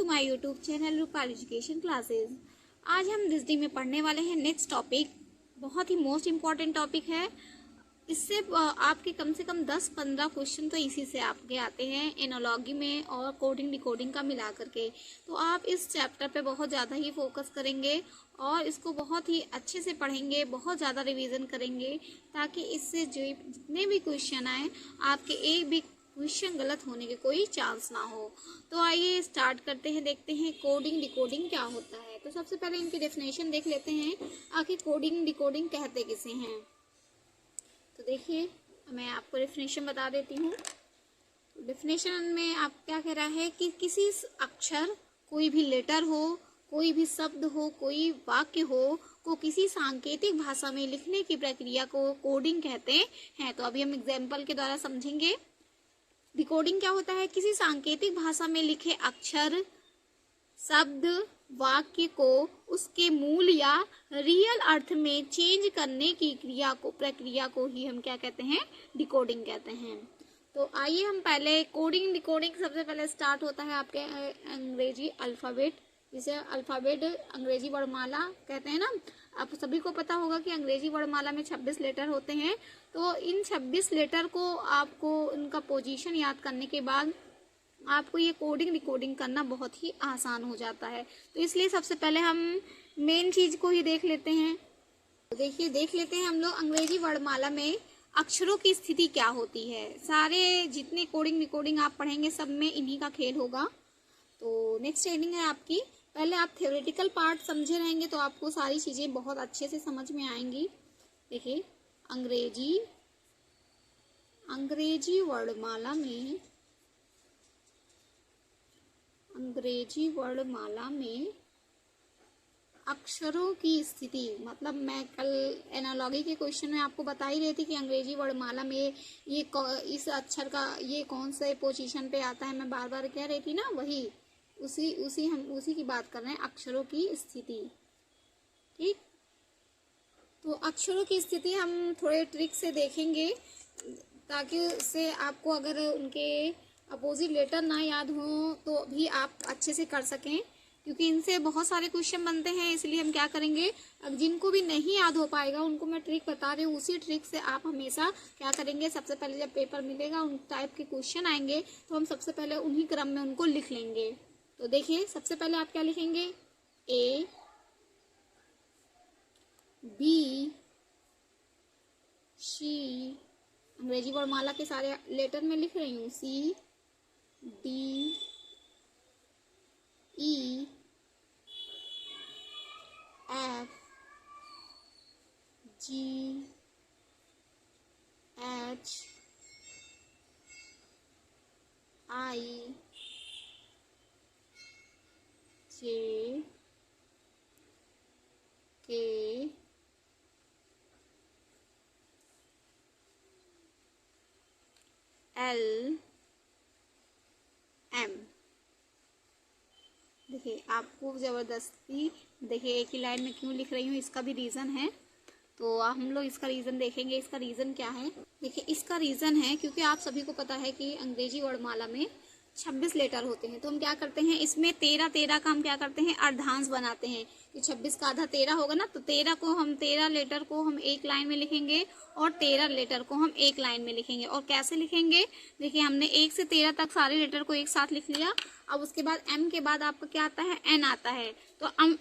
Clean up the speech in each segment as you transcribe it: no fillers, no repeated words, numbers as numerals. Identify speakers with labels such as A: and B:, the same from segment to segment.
A: My YouTube channel Rupal education classes. आज हम this day में पढ़ने वाले हैं नेक्स्ट टॉपिक। बहुत ही मोस्ट इम्पॉर्टेंट टॉपिक है। इससे आपके कम से कम 10-15 क्वेश्चन तो इसी से आपके आते हैं, एनालॉजी में और कोडिंग डिकोडिंग का मिला करके। तो आप इस चैप्टर पे बहुत ज़्यादा ही फोकस करेंगे और इसको बहुत ही अच्छे से पढ़ेंगे, बहुत ज़्यादा रिवीजन करेंगे, ताकि इससे जो जितने भी क्वेश्चन आए आपके एक भी क्वेश्चन गलत होने के कोई चांस ना हो। तो आइए स्टार्ट करते हैं, देखते हैं कोडिंग डिकोडिंग क्या होता है। तो सबसे पहले इनकी डेफिनेशन देख लेते हैं, आखिर कोडिंग डिकोडिंग कहते किसे हैं। तो देखिए, मैं आपको डेफिनेशन बता देती हूँ। डेफिनेशन में आप क्या कह रहा है कि किसी अक्षर, कोई भी लेटर हो, कोई भी शब्द हो, कोई वाक्य हो, को किसी सांकेतिक भाषा में लिखने की प्रक्रिया को कोडिंग कहते हैं। तो अभी हम एग्जाम्पल के द्वारा समझेंगे। डिकोडिंग क्या होता है, किसी सांकेतिक भाषा में लिखे अक्षर, शब्द, वाक्य को उसके मूल या रियल अर्थ में चेंज करने की प्रक्रिया को ही हम क्या कहते हैं, डिकोडिंग कहते हैं। तो आइए हम पहले कोडिंग डिकोडिंग सबसे पहले स्टार्ट होता है आपके अंग्रेजी अल्फ़ाबेट, जिसे अल्फ़ाबेट अंग्रेजी वर्णमाला कहते हैं ना। आप सभी को पता होगा कि अंग्रेजी वर्णमाला में 26 लेटर होते हैं। तो इन 26 लेटर को आपको उनका पोजीशन याद करने के बाद आपको ये कोडिंग डिकोडिंग करना बहुत ही आसान हो जाता है। तो इसलिए सबसे पहले हम मेन चीज़ को ही देख लेते हैं। तो देखिए, देख लेते हैं हम लोग अंग्रेजी वर्णमाला में अक्षरों की स्थिति क्या होती है। सारे जितने कोडिंग डिकोडिंग आप पढ़ेंगे सब में इन्हीं का खेल होगा। तो नेक्स्ट हेडिंग है आपकी, पहले आप थ्योरेटिकल पार्ट समझे रहेंगे तो आपको सारी चीज़ें बहुत अच्छे से समझ में आएंगी। देखिए, अंग्रेजी वर्णमाला में अक्षरों की स्थिति, मतलब मैं कल एनालॉजी के क्वेश्चन में आपको बता ही रही थी कि अंग्रेजी वर्णमाला में इस अक्षर का ये कौन से पोजीशन पे आता है, मैं बार बार कह रही थी ना, वही उसी की बात कर रहे हैं, अक्षरों की स्थिति। ठीक, तो अक्षरों की स्थिति हम थोड़े ट्रिक से देखेंगे, ताकि उससे आपको अगर उनके अपोजिट लेटर ना याद हो तो भी आप अच्छे से कर सकें, क्योंकि इनसे बहुत सारे क्वेश्चन बनते हैं। इसलिए हम क्या करेंगे, अब जिनको भी नहीं याद हो पाएगा उनको मैं ट्रिक बता रही हूँ, उसी ट्रिक से आप हमेशा क्या करेंगे, सबसे पहले जब पेपर मिलेगा उन टाइप के क्वेश्चन आएंगे तो हम सबसे पहले उन्हीं क्रम में उनको लिख लेंगे। तो देखिए, सबसे पहले आप क्या लिखेंगे, A, B, C, अंग्रेजी वर्णमाला के सारे लेटर में लिख रही हूँ, C, D, E, F, G, H, I, J, K, L, M। देखिए, आपको ज़बरदस्ती देखिए एक ही लाइन में क्यों लिख रही हूँ, इसका भी रीज़न है। तो हम लोग इसका रीज़न देखेंगे। इसका रीज़न क्या है, देखिए इसका रीज़न है क्योंकि आप सभी को पता है कि अंग्रेजी वर्णमाला में 26 लेटर होते हैं। तो हम क्या करते हैं, इसमें 13 का हम क्या करते हैं, अर्धांश बनाते हैं। कि 26 का आधा 13 होगा ना, तो 13 लेटर को हम एक लाइन में लिखेंगे और 13 लेटर को हम एक लाइन में लिखेंगे। और कैसे लिखेंगे, देखिए हमने 1 से 13 तक सारे लेटर को एक साथ लिख लिया। अब उसके बाद M के बाद आपका क्या आता है, N आता है। तो हम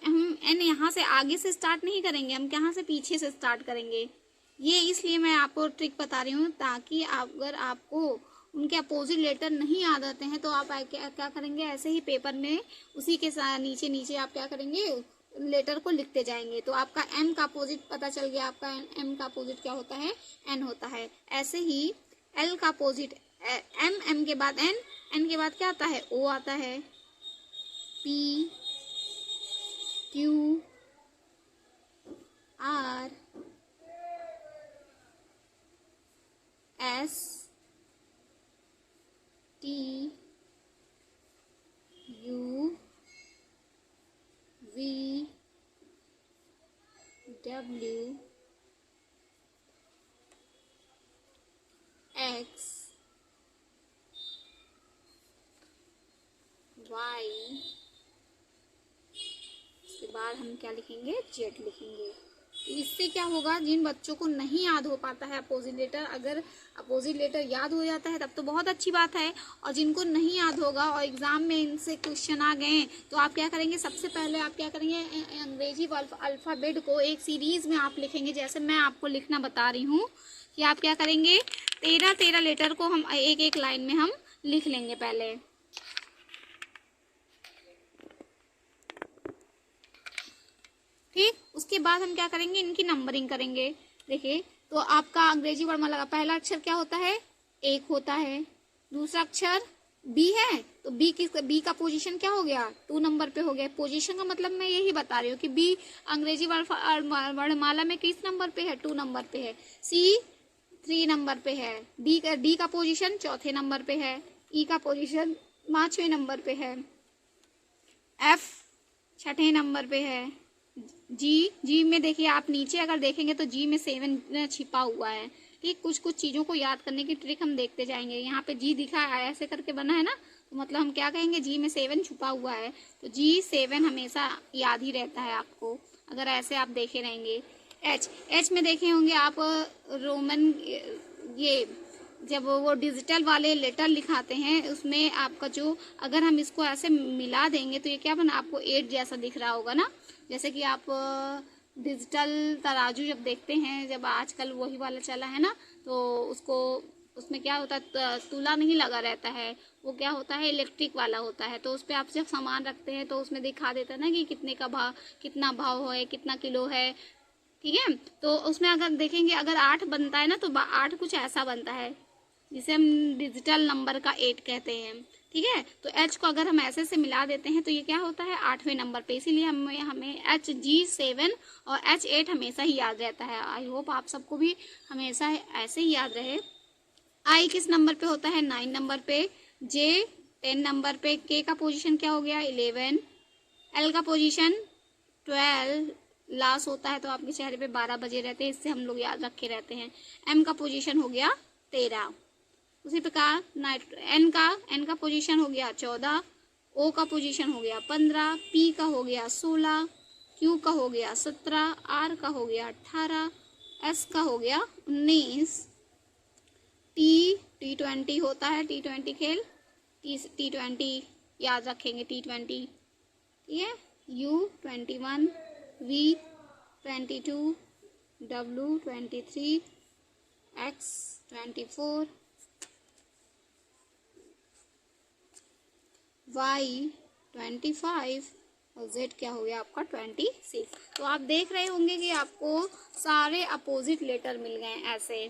A: N यहाँ से आगे से स्टार्ट नहीं करेंगे, हम यहाँ से पीछे से स्टार्ट करेंगे। ये इसलिए मैं आपको ट्रिक बता रही हूँ, ताकि अगर आपको उनके अपोजिट लेटर नहीं याद आते हैं तो आप क्या करेंगे, ऐसे ही पेपर में उसी के साथ नीचे नीचे आप क्या करेंगे, लेटर को लिखते जाएंगे। तो आपका M का अपोजिट पता चल गया, आपका M का अपोजिट क्या होता है, N होता है। ऐसे ही L का अपोजिट M के बाद N के बाद क्या आता है, O आता है, P, Q, R, S, T, U, V, W, X, Y, बाद हम क्या लिखेंगे, जेड लिखेंगे। इससे क्या होगा, जिन बच्चों को नहीं याद हो पाता है अपोजिट लेटर, अगर अपोजिट लेटर याद हो जाता है तब तो बहुत अच्छी बात है, और जिनको नहीं याद होगा और एग्जाम में इनसे क्वेश्चन आ गए तो आप क्या करेंगे, सबसे पहले आप क्या करेंगे, अंग्रेजी अल्फ़ाबेट को एक सीरीज में आप लिखेंगे। जैसे मैं आपको लिखना बता रही हूँ कि आप क्या करेंगे, 13 लेटर को हम एक एक लाइन में हम लिख लेंगे पहले। ठीक, उसके बाद हम क्या करेंगे, इनकी नंबरिंग करेंगे। देखिए, तो आपका अंग्रेजी वर्णमाला का पहला अक्षर क्या होता है, एक होता है। दूसरा अक्षर बी है, तो बी का पोजीशन क्या हो गया, 2 नंबर पे हो गया। पोजीशन का मतलब मैं यही बता रही हूँ कि बी अंग्रेजी वर्णमाला में किस नंबर पे है, 2 नंबर पे है। सी 3 नंबर पे है। डी का पोजीशन 4थे नंबर पे है। ई का पोजीशन 5वें नंबर पे है। एफ 6ठे नंबर पे है। जी में देखिए, आप नीचे अगर देखेंगे तो जी में 7 छिपा हुआ है। ठीक, कुछ कुछ चीज़ों को याद करने की ट्रिक हम देखते जाएंगे। यहाँ पे जी दिखा है, ऐसे करके बना है ना, तो मतलब हम क्या कहेंगे, जी में 7 छुपा हुआ है, तो जी 7 हमेशा याद ही रहता है आपको, अगर ऐसे आप देखे रहेंगे। एच में देखे होंगे आप, रोमन, ये जब वो डिजिटल वाले लेटर लिखाते हैं उसमें आपका जो, अगर हम इसको ऐसे मिला देंगे तो ये क्या बना, आपको 8 जैसा दिख रहा होगा ना। जैसे कि आप डिजिटल तराजू जब देखते हैं, जब आजकल वही वाला चला है ना, तो उसमें क्या होता है, तुला नहीं लगा रहता है, वो क्या होता है, इलेक्ट्रिक वाला होता है। तो उस पर आप जब सामान रखते हैं तो उसमें दिखा देता है ना कि कितना भाव है, कितना किलो है। ठीक है, तो उसमें अगर देखेंगे, अगर 8 बनता है ना, तो 8 कुछ ऐसा बनता है जिसे हम डिजिटल नंबर का 8 कहते हैं। ठीक है, तो एच को अगर हम ऐसे से मिला देते हैं तो ये क्या होता है, 8वें नंबर पे, इसीलिए हमें HG7 और H8 हमेशा ही याद रहता है। आई होप आप सबको भी हमेशा ऐसे ही याद रहे। आई किस नंबर पे होता है, 9 नंबर पे। जे 10 नंबर पे। के का पोजीशन क्या हो गया, 11। एल का पोजीशन 12 लास्ट होता है, तो आपके चेहरे पे 12 बजे रहते हैं, इससे हम लोग याद रखे रहते हैं। एम का पोजीशन हो गया 13। उसी प्रकार एन का पोजीशन हो गया 14। ओ का पोजीशन हो गया 15। पी का हो गया 16। क्यू का हो गया 17। आर का हो गया 18। एस का हो गया 19। T20 होता है, T20 खेल, T20 याद रखेंगे, T20। ठीक है, U21, V22, W23, X24, Y25 और Z क्या हो गया आपका 26। तो आप देख रहे होंगे कि आपको सारे अपोजिट लेटर मिल गए ऐसे।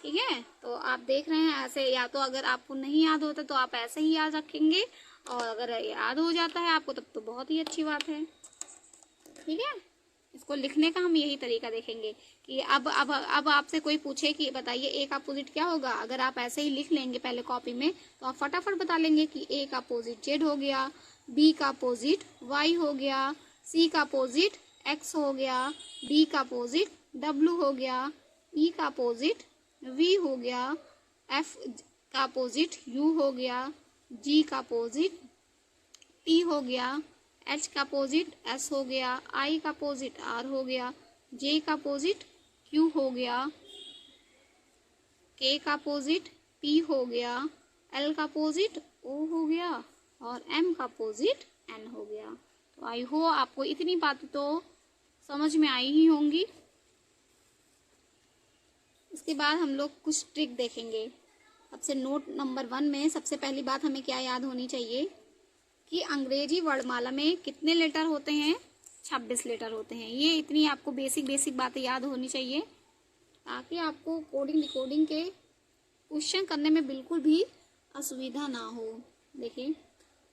A: ठीक है, तो आप देख रहे हैं ऐसे, या तो अगर आपको नहीं याद होता तो आप ऐसे ही याद रखेंगे, और अगर याद हो जाता है आपको तब तो बहुत ही अच्छी बात है। ठीक है, इसको लिखने का हम यही तरीका देखेंगे कि अब आपसे कोई पूछे कि बताइए ए का अपोजिट क्या होगा, अगर आप ऐसे ही लिख लेंगे पहले कॉपी में तो आप फटाफट बता लेंगे कि ए का अपोजिट जेड हो गया, बी का अपोजिट वाई हो गया, सी का अपोजिट एक्स हो गया, डी का अपोजिट डब्ल्यू हो गया, ई का अपोजिट वी हो गया, एफ का अपोजिट यू हो गया, जी का अपोजिट टी हो गया, एच का अपोजिट एस हो गया, आई का अपोजिट आर हो गया, जे का अपोजिट क्यू हो गया, के का अपोजिट पी हो गया, एल का अपोजिट ओ हो गया, और एम का अपोजिट एन हो गया। तो आई हो आपको इतनी बातें तो समझ में आई ही होंगी। इसके बाद हम लोग कुछ ट्रिक देखेंगे। सबसे नोट नंबर 1 में सबसे पहली बात हमें क्या याद होनी चाहिए कि अंग्रेजी वर्णमाला में कितने लेटर होते हैं, 26 लेटर होते हैं। ये इतनी आपको बेसिक बातें याद होनी चाहिए ताकि आपको कोडिंग डिकोडिंग के क्वेश्चन करने में बिल्कुल भी असुविधा ना हो। देखिए,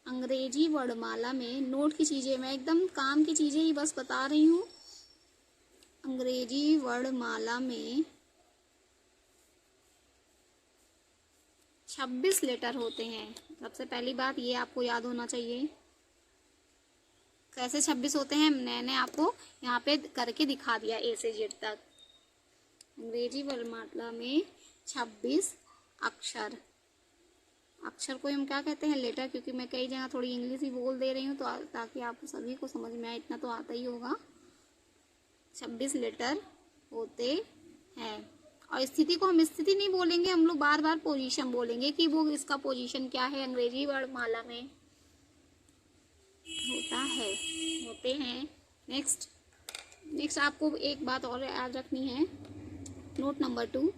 A: अंग्रेजी वर्णमाला में नोट की चीज़ें, मैं एकदम काम की चीज़ें ही बस बता रही हूँ। अंग्रेजी वर्णमाला में 26 लेटर होते हैं। सबसे पहली बात ये आपको याद होना चाहिए। कैसे 26 होते हैं मैंने आपको यहाँ पे करके दिखा दिया, ए से जेड तक। अंग्रेजी वर्णमाला में 26 अक्षर अक्षर को हम क्या कहते हैं, लेटर, क्योंकि मैं कई जगह थोड़ी इंग्लिश ही बोल दे रही हूँ तो ताकि आप सभी को समझ में आए, इतना तो आता ही होगा। 26 लेटर होते हैं। और स्थिति को हम स्थिति नहीं बोलेंगे, हम लोग बार बार पोजीशन बोलेंगे कि वो इसका पोजीशन क्या है अंग्रेजी वर्णमाला में होता है, होते हैं। नेक्स्ट आपको एक बात और याद रखनी है, नोट नंबर 2।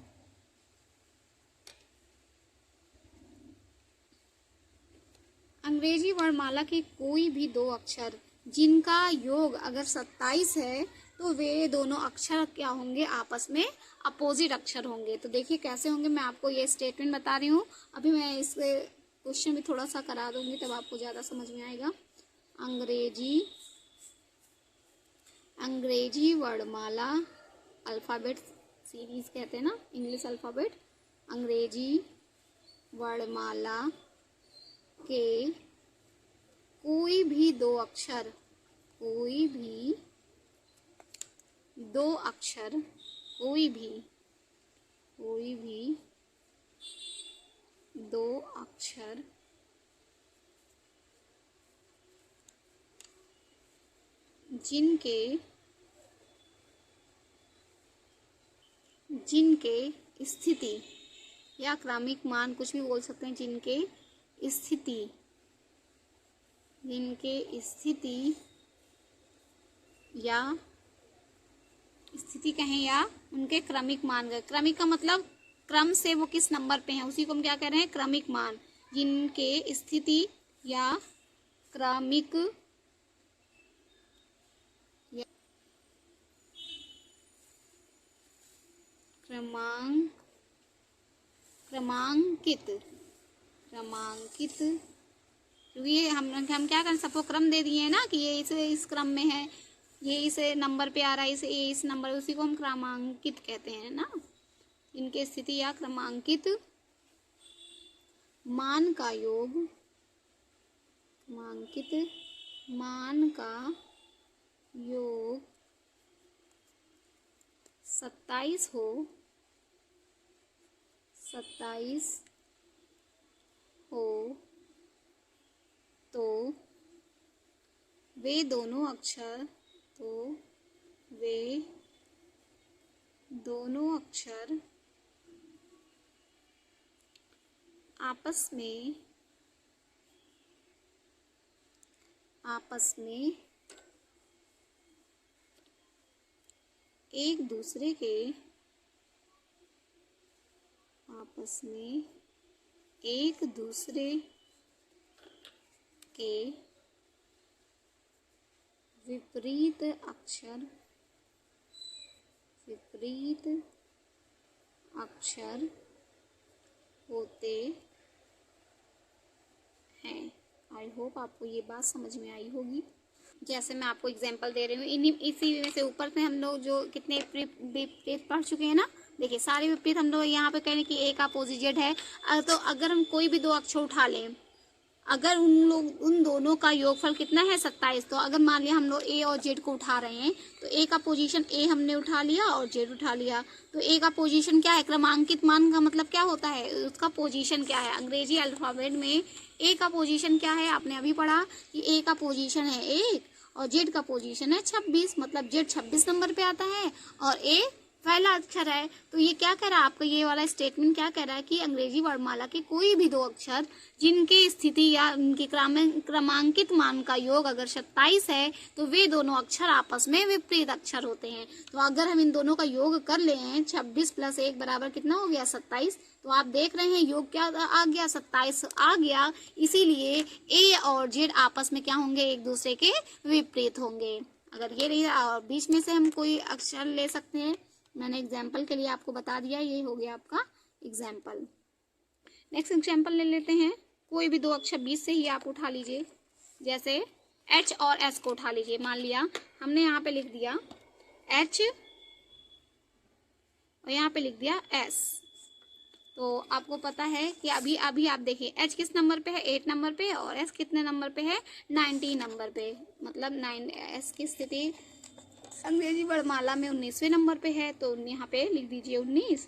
A: अंग्रेजी वर्णमाला के कोई भी दो अक्षर जिनका योग अगर 27 है तो वे दोनों अक्षर क्या होंगे, आपस में अपोजिट अक्षर होंगे। तो देखिए कैसे होंगे, मैं आपको ये स्टेटमेंट बता रही हूँ। अभी मैं इस क्वेश्चन भी थोड़ा सा करा दूंगी तब आपको ज़्यादा समझ में आएगा। अंग्रेजी वर्णमाला अल्फ़ाबेट सीरीज कहते हैं ना, इंग्लिश अल्फ़ाबेट। अंग्रेजी वर्णमाला के कोई भी दो अक्षर जिनके स्थिति या क्रमिक मान, कुछ भी बोल सकते हैं, जिनके स्थिति कहें या उनके क्रमिक मान गए। क्रमिक का मतलब क्रम से वो किस नंबर पे हैं, उसी को हम क्या कह रहे हैं, क्रमिक मान। जिनके स्थिति या क्रमांकित, ये हम क्या करें, सबको क्रम दे दिए हैं ना कि ये इस क्रम में है, ये इस नंबर पे आ रहा है, ये इस नंबर, उसी को हम क्रमांकित कहते हैं ना। इनके स्थिति या क्रमांकित मान का योग 27 हो तो वे दोनों अक्षर आपस में एक दूसरे के विपरीत अक्षर होते हैं। आई होप आपको ये बात समझ में आई होगी। जैसे मैं आपको एग्जांपल दे रही हूँ, इसी में से ऊपर से हम लोग जो कितने विपरीत पढ़ चुके हैं ना, देखिए सारे विपरीत हम लोग यहाँ पे कह रहे हैं कि ए का अपोजिट जेड है। तो अगर हम कोई भी दो अक्षर उठा लें, अगर उन दोनों का योगफल कितना है 27, तो अगर मान लिया हम लोग ए और जेड को उठा रहे हैं तो ए का पोजीशन ए हमने उठा लिया और जेड उठा लिया, तो ए का पोजीशन क्या है, क्रमांकित मान का मतलब क्या होता है, उसका पोजीशन क्या है। अंग्रेजी अल्फाबेट में ए का पोजीशन क्या है, आपने अभी पढ़ा कि ए का पोजीशन है 1 और जेड का पोजीशन है 26, मतलब जेड 26 नंबर पे आता है और ए पहला अक्षर है। तो ये क्या कह रहा है, आपका ये वाला स्टेटमेंट क्या कह रहा है कि अंग्रेजी वर्णमाला के कोई भी दो अक्षर जिनके स्थिति या उनके क्रमांकित मान का योग अगर 27 है तो वे दोनों अक्षर आपस में विपरीत अक्षर होते हैं। तो अगर हम इन दोनों का योग कर ले हैं, 26 + 1 बराबर कितना हो गया 27, तो आप देख रहे हैं योग क्या आ गया, 27 आ गया। इसीलिए ए और जेड आपस में क्या होंगे, एक दूसरे के विपरीत होंगे। अगर ये रही, और बीच में से हम कोई अक्षर ले सकते हैं, मैंने एग्जाम्पल के लिए आपको बता दिया, ये हो गया आपका एग्जाम्पल। नेक्स्ट एग्जाम्पल ले लेते हैं, कोई भी दो अक्षर बीच से ही आप उठा लीजिए, जैसे एच और एस को उठा लीजिए। मान लिया हमने यहाँ पे लिख दिया एच और यहाँ पे लिख दिया एस, तो आपको पता है कि अभी आप देखिए एच किस नंबर पे है, 8 नंबर पे, और एस कितने नंबर पे है, 19 नंबर पे, मतलब एस की स्थिति अंग्रेजी वर्णमाला में 19वें नंबर पे है, तो यहाँ पे लिख दीजिए 19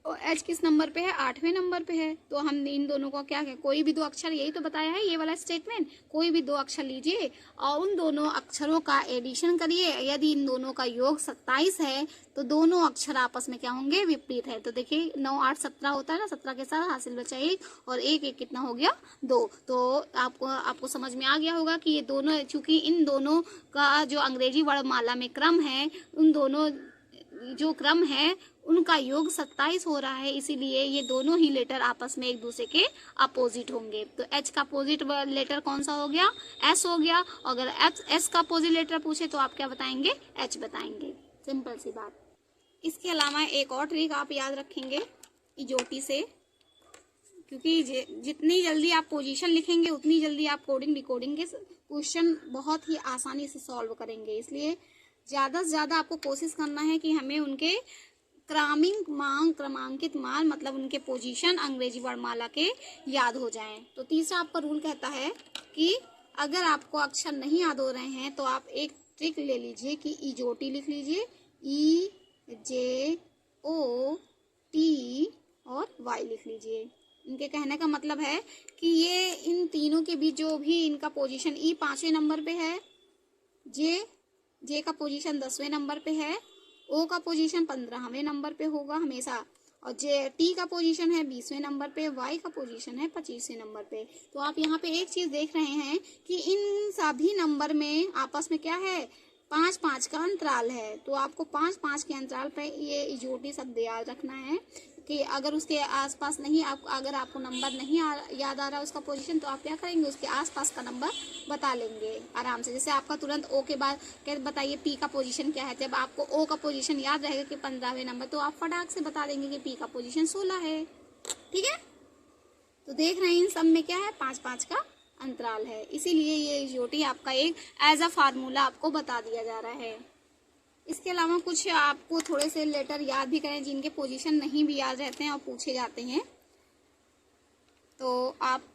A: और एच किस नंबर पे है, 8वें नंबर पे है। तो हम इन दोनों का क्या है, कोई भी दो अक्षर, यही तो बताया है ये वाला स्टेटमेंट, कोई भी दो अक्षर लीजिए और उन दोनों अक्षरों का एडिशन करिए। यदि इन दोनों का योग 27 है तो दोनों अक्षर आपस में क्या होंगे, विपरीत है। तो देखिए 9 8 17 होता है ना, 17 के साथ हासिल बचा 1 और 1 1 कितना हो गया 2। तो आपको समझ में आ गया होगा कि ये दोनों, चूंकि इन दोनों का जो अंग्रेजी वर्णमाला में क्रम है, उन दोनों जो क्रम है उनका योग 27 हो रहा है, इसीलिए ये दोनों ही लेटर आपस में एक दूसरे के अपोजिट होंगे। तो एच का अपोजिट लेटर कौन सा हो गया, एस हो गया। अगर एस का अपोजिट लेटर पूछे तो आप क्या बताएंगे, एच बताएंगे। सिंपल सी बात। इसके अलावा एक और ट्रिक आप याद रखेंगे इजोटी से, क्योंकि जितनी जल्दी आप पोजीशन लिखेंगे उतनी जल्दी आप कोडिंग डिकोडिंग के क्वेश्चन बहुत ही आसानी से सॉल्व करेंगे। इसलिए ज़्यादा से ज़्यादा आपको कोशिश करना है कि हमें उनके क्रमांकित मान मतलब उनके पोजीशन अंग्रेजी वर्णमाला के याद हो जाएं। तो तीसरा आपका रूल कहता है कि अगर आपको अक्षर नहीं याद हो रहे हैं तो आप एक ट्रिक ले लीजिए कि इजोटी लिख लीजिए, ई जे ओ टी और वाई लिख लीजिए। इनके कहने का मतलब है कि ये इन तीनों के बीच जो भी इनका पोजीशन, ई 5वें नंबर पे है, जे का पोजीशन 10वें नंबर पे है, ओ का पोजीशन 15वें नंबर पे होगा हमेशा, और टी का पोजीशन है 20वें नंबर पे, वाई का पोजीशन है 25वें नंबर पे। तो आप यहाँ पे एक चीज देख रहे हैं कि इन सभी नंबर में आपस में क्या है, 5 5 का अंतराल है। तो आपको 5 5 के अंतराल पे ये इजोटी शब्द याद रखना है कि अगर उसके आसपास नहीं, अगर आपको नंबर नहीं याद आ रहा उसका पोजीशन, तो आप क्या करेंगे, उसके आसपास का नंबर बता लेंगे आराम से। जैसे आपका तुरंत ओ के बाद क्या बताइए पी का पोजीशन क्या है, जब आपको ओ का पोजीशन याद रहेगा कि 15वें नंबर, तो आप फटाक से बता देंगे कि पी का पोजीशन 16 है। ठीक है, तो देख रहे हैं इन सब में क्या है, 5 5 का अंतराल है, इसीलिए ये इजोटी आपका एक एज अ फार्मूला आपको बता दिया जा रहा है। इसके अलावा कुछ आपको थोड़े से लेटर याद भी करें जिनके पोजीशन नहीं भी याद रहते हैं और पूछे जाते हैं। तो आप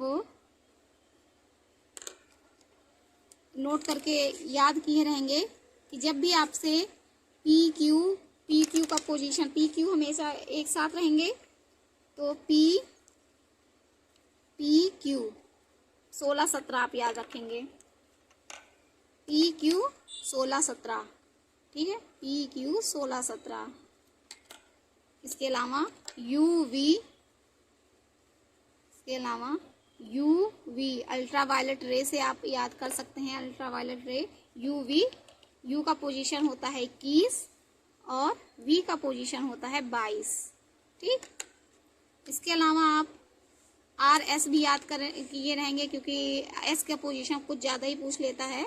A: नोट करके याद किए रहेंगे कि जब भी आपसे पी क्यू का पोजीशन, पी क्यू हमेशा एक साथ रहेंगे, तो पी क्यू 16 17 आप याद रखेंगे, पी क्यू 16 17। ठीक है, पी क्यू 16 17। इसके अलावा यू वी अल्ट्रा वायलेट रे से आप याद कर सकते हैं। अल्ट्रा वायलेट रे यू का पोजीशन होता है 21 और वी का पोजीशन होता है 22। ठीक, इसके अलावा आप आर एस भी याद किए रहेंगे क्योंकि एस का पोजीशन कुछ ज़्यादा ही पूछ लेता है।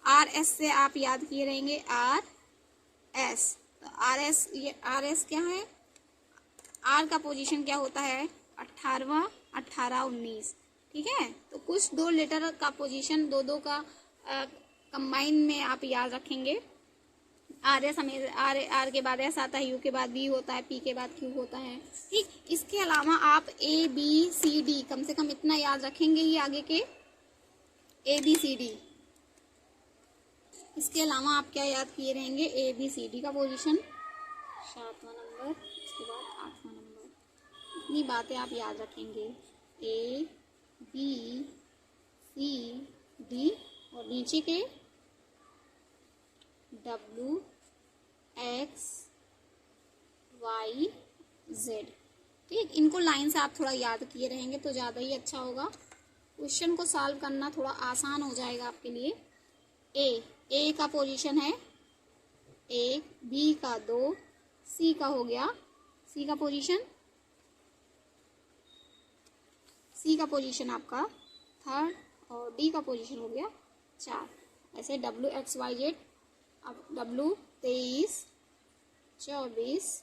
A: आर एस से आप याद किए रहेंगे आर एस। तो आर एस क्या है, आर का पोजीशन क्या होता है 18वां 18 19। ठीक है, तो कुछ दो लेटर का पोजीशन दो का कंबाइन में आप याद रखेंगे। आर एस हमें आर के बाद एस आता है, यू के बाद बी होता है, पी के बाद क्यू होता है। ठीक, इसके अलावा आप ए बी सी डी कम से कम इतना याद रखेंगे ही आगे के ए बी सी डी। इसके अलावा आप क्या याद किए रहेंगे, ए बी सी डी का पोजीशन 7वां नंबर, इसके बाद 8वां नंबर। इतनी बातें आप याद रखेंगे, ए बी सी डी और नीचे के डब्ल्यू एक्स वाई जेड। ठीक, इनको लाइन से आप थोड़ा याद किए रहेंगे तो ज़्यादा ही अच्छा होगा, क्वेश्चन को सॉल्व करना थोड़ा आसान हो जाएगा आपके लिए। ए का पोजीशन है 1, बी का 2, सी का हो गया, सी का पोजीशन आपका 3rd और डी का पोजीशन हो गया 4। ऐसे डब्ल्यू एक्स वाई जेड, अब डब्ल्यू 23 24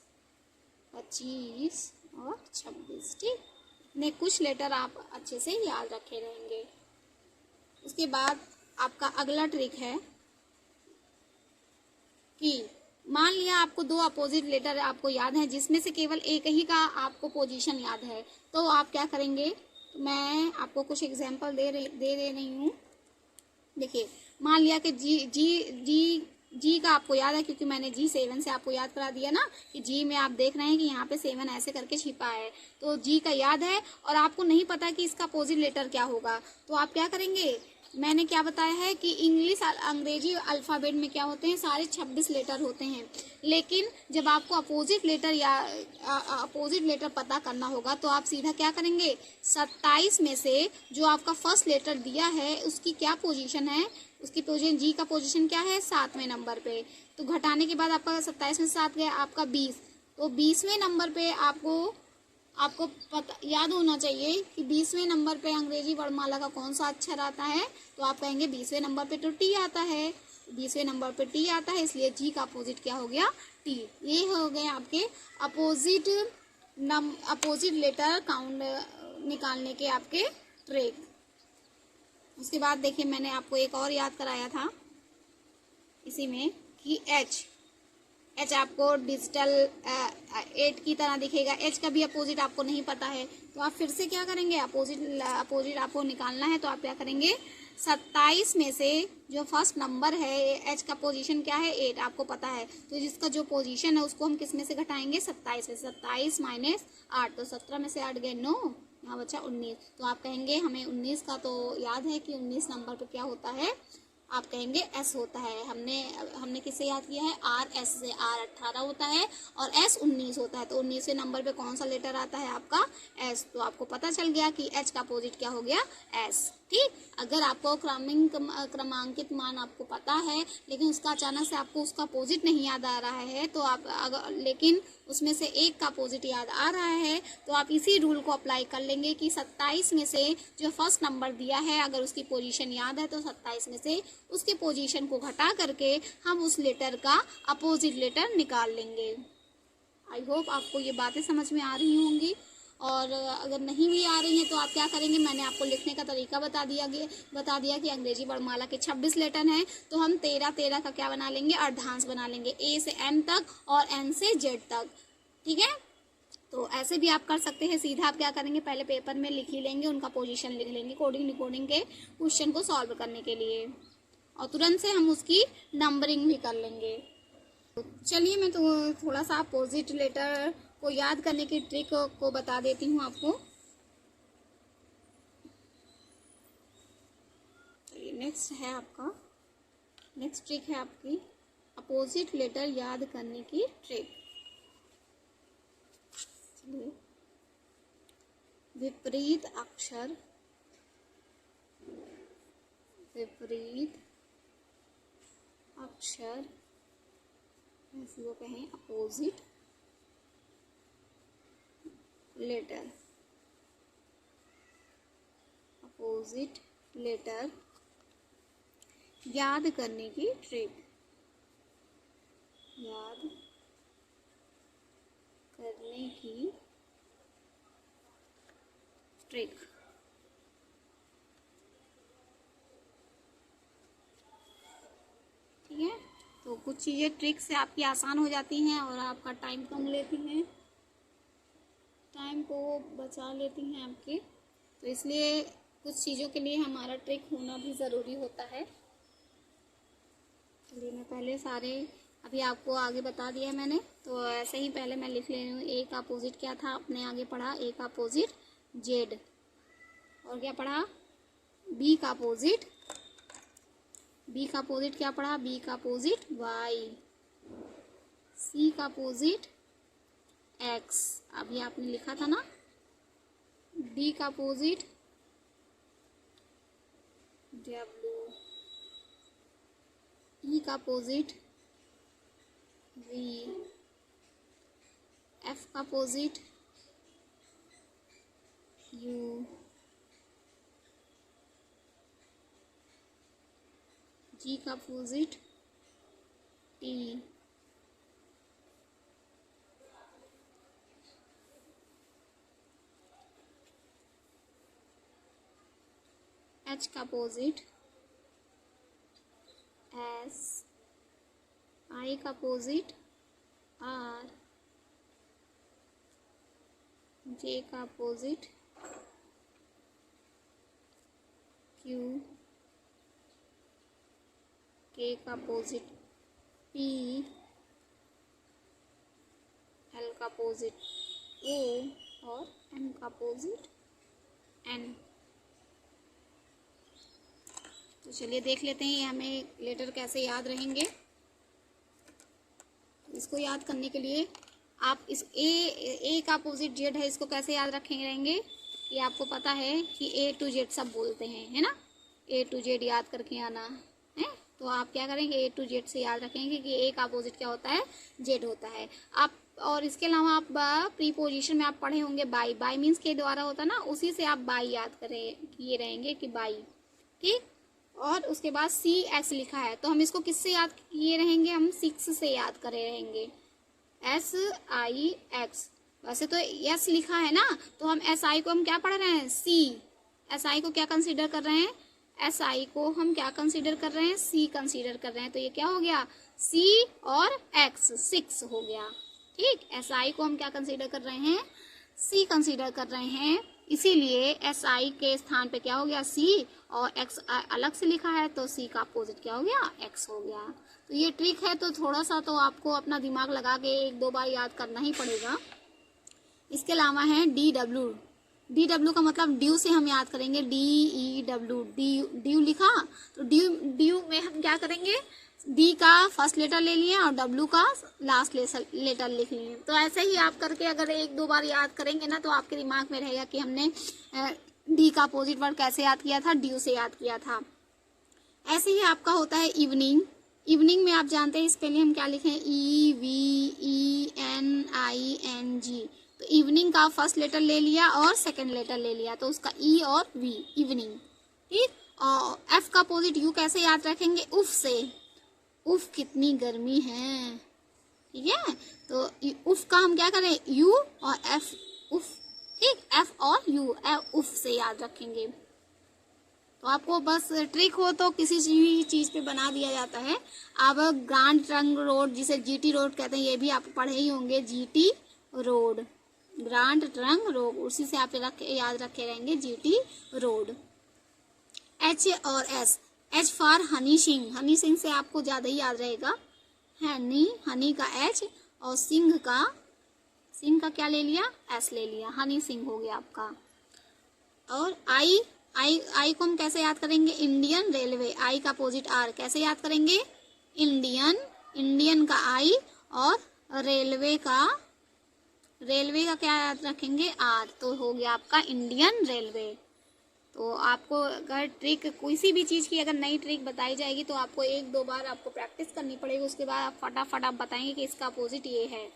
A: 25 और 26। ठीक, इतने कुछ लेटर आप अच्छे से याद रखे रहेंगे। उसके बाद आपका अगला ट्रिक है कि मान लिया आपको दो अपोजिट लेटर आपको याद है जिसमें से केवल एक ही का आपको पोजीशन याद है, तो आप क्या करेंगे, तो मैं आपको कुछ एग्जांपल दे रही हूँ। देखिए, मान लिया कि जी जी का आपको याद है क्योंकि मैंने जी 7 से आपको याद करा दिया ना कि जी में आप देख रहे हैं कि यहाँ पे 7 ऐसे करके छिपा है, तो जी का याद है और आपको नहीं पता कि इसका अपोजिट लेटर क्या होगा, तो आप क्या करेंगे, मैंने क्या बताया है कि अंग्रेजी अल्फ़ाबेट में क्या होते हैं, सारे 26 लेटर होते हैं, लेकिन जब आपको अपोजिट लेटर या अपोजिट लेटर पता करना होगा तो आप सीधा क्या करेंगे, 27 में से जो आपका फर्स्ट लेटर दिया है उसकी क्या पोजीशन है, उसकी पोजीशन जी का पोजीशन क्या है, 7वें नंबर पे, तो घटाने के बाद आपका 27 में से 7 गया आपका 20, तो 20वें नंबर पे आपको पता याद होना चाहिए कि 20वें नंबर पे अंग्रेजी वर्णमाला का कौन सा अक्षर आता है, तो आप कहेंगे 20वें नंबर पे तो टी आता है, 20वें नंबर पे टी आता है, इसलिए जी का अपोजिट क्या हो गया, टी। ये हो गए आपके अपोजिट लेटर काउंट निकालने के आपके ट्रिक। उसके बाद देखिए मैंने आपको एक और याद कराया था इसी में कि एच आपको डिजिटल 8 की तरह दिखेगा, एच का भी अपोजिट आपको नहीं पता है, तो आप फिर से क्या करेंगे, अपोजिट आपको निकालना है, तो आप क्या करेंगे, 27 में से जो फर्स्ट नंबर है एच का पोजीशन क्या है, 8 आपको पता है, तो जिसका जो पोजीशन है उसको हम किस में से घटाएंगे, 27 में से, 27 माइनस 8, तो 17 में से 8 गए 9, यहाँ बचा 19, तो आप कहेंगे हमें 19 का तो याद है कि 19 नंबर पे क्या होता है, आप कहेंगे एस होता है, हमने किससे याद किया है, आर एस से, आर 18 होता है और एस 19 होता है, तो 19वें नंबर पे कौन सा लेटर आता है आपका एस, तो आपको पता चल गया कि एच का अपोजिट क्या हो गया, एस। ठीक, अगर आपको क्रमांकित मान आपको पता है लेकिन उसका अचानक से आपको उसका अपोजिट नहीं याद आ रहा है, तो आप लेकिन उसमें से एक का अपोजिट याद आ रहा है, तो आप इसी रूल को अप्लाई कर लेंगे कि 27 में से जो फर्स्ट नंबर दिया है अगर उसकी पोजीशन याद है तो 27 में से उसके पोजीशन को घटा करके हम उस लेटर का अपोजिट लेटर निकाल लेंगे। आई होप आपको ये बातें समझ में आ रही होंगी, और अगर नहीं भी आ रही हैं तो आप क्या करेंगे, मैंने आपको लिखने का तरीका बता दिया कि अंग्रेजी वर्णमाला के 26 लेटर हैं, तो हम 13 का क्या बना लेंगे, अर्धांश बना लेंगे, ए से एम तक और एन से जेड तक। ठीक है, तो ऐसे भी आप कर सकते हैं, सीधा आप क्या करेंगे, पहले पेपर में लिख ही लेंगे, उनका पोजीशन लिख लेंगे कोडिंग के क्वेश्चन को सॉल्व करने के लिए, और तुरंत से हम उसकी नंबरिंग भी कर लेंगे। तो चलिए मैं तो थोड़ा सा अपोजिट लेटर को याद करने की ट्रिक को बता देती हूँ आपको। चलिए नेक्स्ट ट्रिक है आपकी अपोजिट लेटर याद करने की ट्रिक। चलिए, विपरीत अक्षर इसको कहें अपोजिट लेटर याद करने की ट्रिक। ठीक है, तो कुछ चीज़ें ट्रिक से आपकी आसान हो जाती हैं और आपका टाइम कम लेती हैं, टाइम को बचा लेती हैं आपके, तो इसलिए कुछ चीज़ों के लिए हमारा ट्रिक होना भी ज़रूरी होता है। चलिए मैं पहले सारे अभी आपको आगे बता दिया मैंने, तो ऐसे ही पहले मैं लिख ले रही हूँ। ए का अपोजिट क्या था, आपने आगे पढ़ा, ए का अपोजिट जेड, और क्या पढ़ा, बी का अपोजिट क्या पढ़ा, बी का अपोजिट वाई, सी का अपोजिट एक्स, अभी आपने लिखा था ना, डी का अपोजिट डब्ल्यू, ई का अपोजिट वी, एफ का अपोजिट यू, जी का अपोजिट टी, एच का अपोजिट एस, आई का अपोजिट आर, जे का अपोजिट क्यू, के का अपोजिट P, L का अपोजिट O और M का अपोजिट N। तो चलिए देख लेते हैं ये हमें लेटर कैसे याद रहेंगे। इसको याद करने के लिए आप इस ए का अपोजिट जेड है, इसको कैसे याद रखेंगे रहेंगे। ये आपको पता है कि ए टू जेड सब बोलते हैं, है ना। ए टू जेड याद करके आना है। तो आप क्या करेंगे, ए टू जेड से याद रखेंगे कि ए का अपोजिट क्या होता है, जेड होता है। आप और इसके अलावा आप प्रीपोजिशन में आप पढ़े होंगे बाई, बाई मीन्स के द्वारा होता है ना, उसी से आप बाई याद करें किए रहेंगे कि बाई, ठीक। और उसके बाद सी एक्स लिखा है तो हम इसको किससे याद किए रहेंगे, हम 6 से याद करे रहेंगे, SIX। वैसे तो यस लिखा है ना, तो हम SI को हम क्या पढ़ रहे हैं, सी। SI को क्या कंसीडर कर रहे हैं, SI को हम क्या कंसीडर कर रहे हैं, सी कंसीडर कर रहे हैं। तो ये क्या हो गया, C और X 6 हो गया, ठीक। SI को हम क्या कंसीडर कर रहे हैं, C कंसीडर कर रहे हैं, इसीलिए SI के स्थान पे क्या हो गया, C, और X अलग से लिखा है तो C का अपोजिट क्या हो गया, X हो गया। तो ये ट्रिक है, तो थोड़ा सा तो आपको अपना दिमाग लगा के 1-2 बार याद करना ही पड़ेगा। इसके अलावा है DW। DW का मतलब ड्यू से हम याद करेंगे, DEW, ड्यू लिखा तो ड्यू में हम क्या करेंगे, डी का फर्स्ट लेटर ले लिए और डब्ल्यू का लास्ट लेटर लिख लिए। तो ऐसे ही आप करके अगर 1-2 बार याद करेंगे ना, तो आपके दिमाग में रहेगा कि हमने डी का अपोजिट वर्ड कैसे याद किया था, ड्यू से याद किया था। ऐसे ही आपका होता है इवनिंग। इवनिंग में आप जानते हैं इसके लिए हम क्या लिखें, EVENING। तो इवनिंग का फर्स्ट लेटर ले लिया और सेकंड लेटर ले लिया, तो उसका ई और वी, इवनिंग, ठीक। और एफ का अपोजिट यू कैसे याद रखेंगे, उफ से, उफ कितनी गर्मी है, ठीक है। तो उफ का हम क्या करें, यू और एफ, उफ, ठीक। एफ और यू, उफ से याद रखेंगे। तो आपको बस ट्रिक हो तो किसी भी चीज पे बना दिया जाता है। अब ग्रांड ट्रंक रोड, जिसे GT रोड कहते हैं, ये भी आप पढ़े ही होंगे, GT road, grand trunk road, उसी से आप याद रखे रहेंगे, GT रोड। H और S, H for Honey Singh, Honey Singh से आपको ज्यादा ही याद रहेगा, हनी का H और सिंह का क्या ले लिया, S ले लिया, हनी सिंह हो गया आपका। और आई को हम कैसे याद करेंगे, इंडियन रेलवे, आई का अपोजिट R, कैसे याद करेंगे, इंडियन का I और रेलवे का क्या याद रखेंगे, R, तो हो गया आपका इंडियन रेलवे। तो आपको अगर ट्रिक किसी भी चीज़ की अगर नई ट्रिक बताई जाएगी तो आपको 1-2 बार आपको प्रैक्टिस करनी पड़ेगी, उसके बाद आप फटाफट आप बताएंगे कि इसका अपोजिट ये है।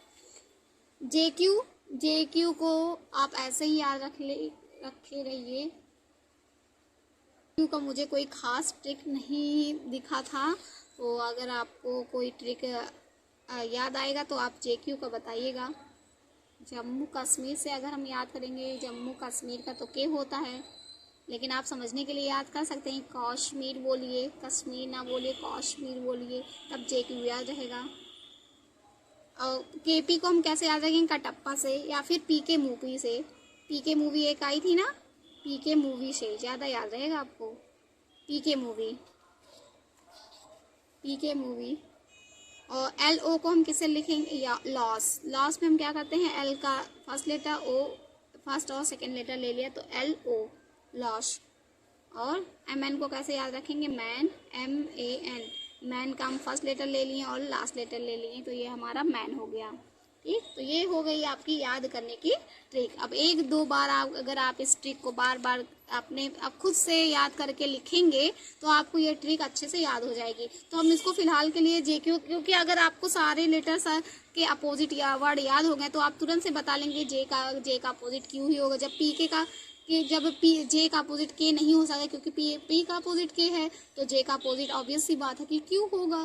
A: JQ को आप ऐसे ही याद रखे रहिए। का मुझे कोई खास ट्रिक नहीं दिखा था, तो अगर आपको कोई ट्रिक याद आएगा तो आप JQ का बताइएगा। जम्मू कश्मीर से अगर हम याद करेंगे, जम्मू कश्मीर का तो के होता है, लेकिन आप समझने के लिए याद कर सकते हैं, कश्मीर बोलिए, कश्मीर ना बोलिए, कश्मीर बोलिए, तब JQ याद रहेगा। और KP को हम कैसे याद रखेंगे, कटप्पा से या फिर PK मूवी से, PK मूवी एक आई थी ना, PK मूवी से ज़्यादा याद रहेगा आपको, PK मूवी। और LO को हम किससे लिखेंगे, या लॉस में हम क्या करते हैं, L का फर्स्ट लेटर, O फर्स्ट और सेकंड लेटर ले लिया तो LO, लॉस। और MN को कैसे याद रखेंगे, मैन, MAN, मैन का हम फर्स्ट लेटर ले लिए और लास्ट लेटर ले लिए, तो ये हमारा मैन हो गया, ठीक। तो ये हो गई आपकी याद करने की ट्रिक। अब 1-2 बार अगर आप इस ट्रिक को बार बार आप खुद से याद करके लिखेंगे तो आपको ये ट्रिक अच्छे से याद हो जाएगी। तो हम इसको फिलहाल के लिए JQ, क्योंकि अगर आपको सारे लेटर्स के अपोजिट या वर्ड याद हो गए तो आप तुरंत से बता लेंगे जे का अपोजिट Q ही होगा। जब J का अपोजिट K नहीं हो सकता, क्योंकि P का अपोजिट K है, तो J का अपोजिट ऑब्वियस सी बात है कि Q होगा,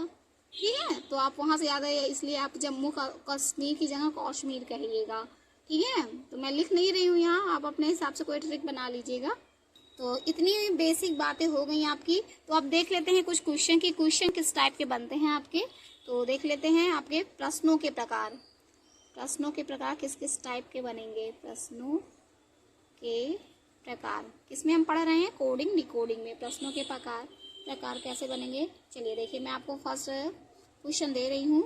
A: ठीक है। तो आप वहाँ से याद है, इसलिए आप जम्मू कश्मीर की जगह कश्मीर कहिएगा, ठीक है। तो मैं लिख नहीं रही हूँ यहाँ, आप अपने हिसाब से कोई ट्रिक बना लीजिएगा। तो इतनी बेसिक बातें हो गई आपकी। तो अब देख लेते हैं कुछ क्वेश्चन किस टाइप के बनते हैं आपके। तो देख लेते हैं आपके प्रश्नों के प्रकार किस किस टाइप के बनेंगे, प्रश्नों के प्रकार किसमें हम पढ़ रहे हैं, कोडिंग डिकोडिंग में। प्रश्नों के प्रकार कैसे बनेंगे, चलिए देखिए मैं आपको फर्स्ट क्वेश्चन दे रही हूँ।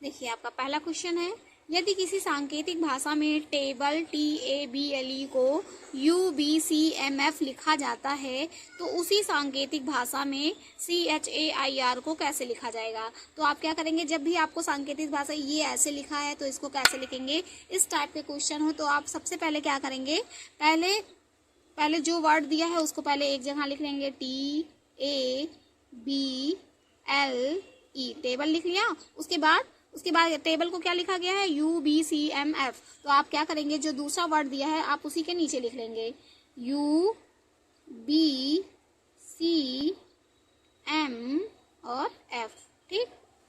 A: देखिए आपका पहला क्वेश्चन है, यदि किसी सांकेतिक भाषा में टेबल TABLE को UBCMF लिखा जाता है तो उसी सांकेतिक भाषा में CHAIR को कैसे लिखा जाएगा। तो आप क्या करेंगे, जब भी आपको सांकेतिक भाषा ये ऐसे लिखा है तो इसको कैसे लिखेंगे, इस टाइप के क्वेश्चन हो तो आप सबसे पहले क्या करेंगे, पहले जो वर्ड दिया है उसको पहले एक जगह लिख लेंगे, TABLE टेबल लिख लिया। उसके बाद टेबल को क्या लिखा गया है, UBCMF। तो आप क्या करेंगे, जो दूसरा वर्ड दिया है आप उसी के नीचे लिख लेंगे UBCM और F। ठीक,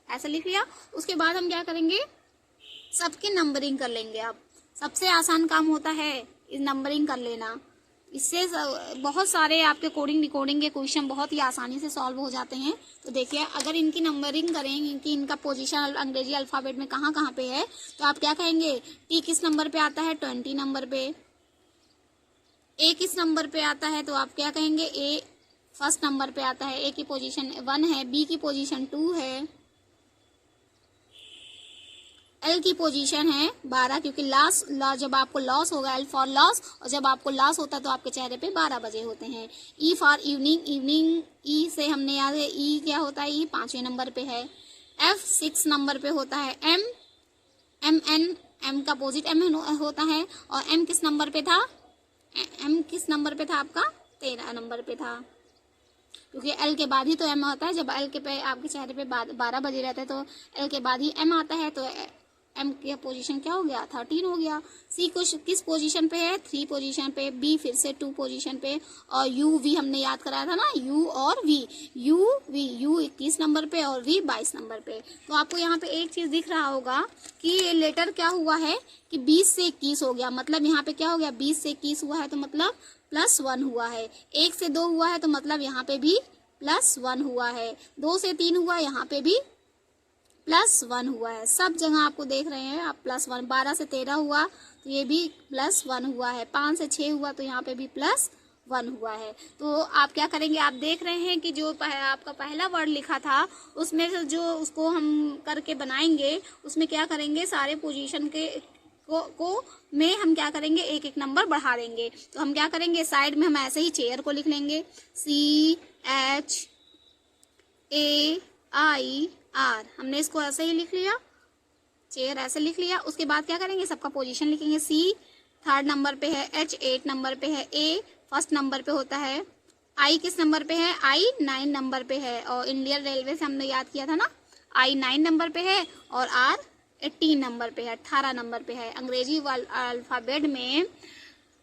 A: ऐसा लिख लिया। उसके बाद हम क्या करेंगे, सबके नंबरिंग कर लेंगे। अब सबसे आसान काम होता है इस नंबरिंग कर लेना, इससे बहुत सारे आपके कोडिंग डिकोडिंग के क्वेश्चन बहुत ही आसानी से सॉल्व हो जाते हैं। तो देखिए अगर इनकी नंबरिंग करेंगे कि इनका पोजीशन अंग्रेजी अल्फ़ाबेट में कहाँ कहाँ पे है, तो आप क्या कहेंगे, T किस नंबर पे आता है, 20 नंबर पे। A किस नंबर पे आता है, तो आप क्या कहेंगे, A फर्स्ट नंबर पे आता है, A की पोजीशन 1 है, B की पोजीशन 2 है, L की पोजीशन है 12, क्योंकि जब आपको लॉस होगा, L फॉर लॉस, और जब आपको लॉस होता है तो आपके चेहरे पे 12 बजे होते हैं। E फॉर इवनिंग, E से हमने याद है, E क्या होता है, E 5वें नंबर पे है। F 6 नंबर पे होता है। M का अपोजिट M होता है। और M किस नंबर पे था, M किस नंबर पे था आपका, 13 नंबर पे था, क्योंकि L के बाद ही तो M होता है। जब L के पे आपके चेहरे पे 12 बजे रहते हैं तो L के बाद ही M आता है, तो M की पोजीशन क्या हो गया, 13 हो गया। C किस पोजीशन पे है, 3 पोजीशन पे। B फिर से 2 पोजीशन पे। और U V हमने याद कराया था ना, U और V, U 21 नंबर पे और V 22 नंबर पे। तो आपको यहाँ पे एक चीज दिख रहा होगा कि ये लेटर क्या हुआ है कि 20 से 21 हो गया, मतलब यहाँ पे क्या हो गया, 20 से 21 हुआ है तो मतलब +1 हुआ है। 1 से 2 हुआ है तो मतलब यहाँ पे भी +1 हुआ है। 2 से 3 हुआ, यहाँ पे भी +1 हुआ है। सब जगह आपको देख रहे हैं आप +1। 12 से 13 हुआ तो ये भी +1 हुआ है। 5 से 6 हुआ तो यहाँ पे भी +1 हुआ है। तो आप क्या करेंगे, आप देख रहे हैं कि जो आपका पहला वर्ड लिखा था उसमें से जो उसको हम करके बनाएंगे, उसमें क्या करेंगे, सारे पोजीशन के को में हम क्या करेंगे, एक एक नंबर बढ़ा देंगे। तो हम क्या करेंगे, साइड में हम ऐसे ही चेयर को लिख लेंगे, CHAIR। हमने इसको ऐसे ही लिख लिया, चेयर ऐसे लिख लिया। उसके बाद क्या करेंगे, सबका पोजीशन लिखेंगे। C 3rd नंबर पे है, H 8 नंबर पे है, A 1st नंबर पे होता है, I किस नंबर पे है, I 9 नंबर पे है। और इंडियन रेलवे से हमने याद किया था ना, I 9 नंबर पे है और R 18 नंबर पे है, 18 नंबर पे है। अंग्रेजी अल्फ़ाबेट में,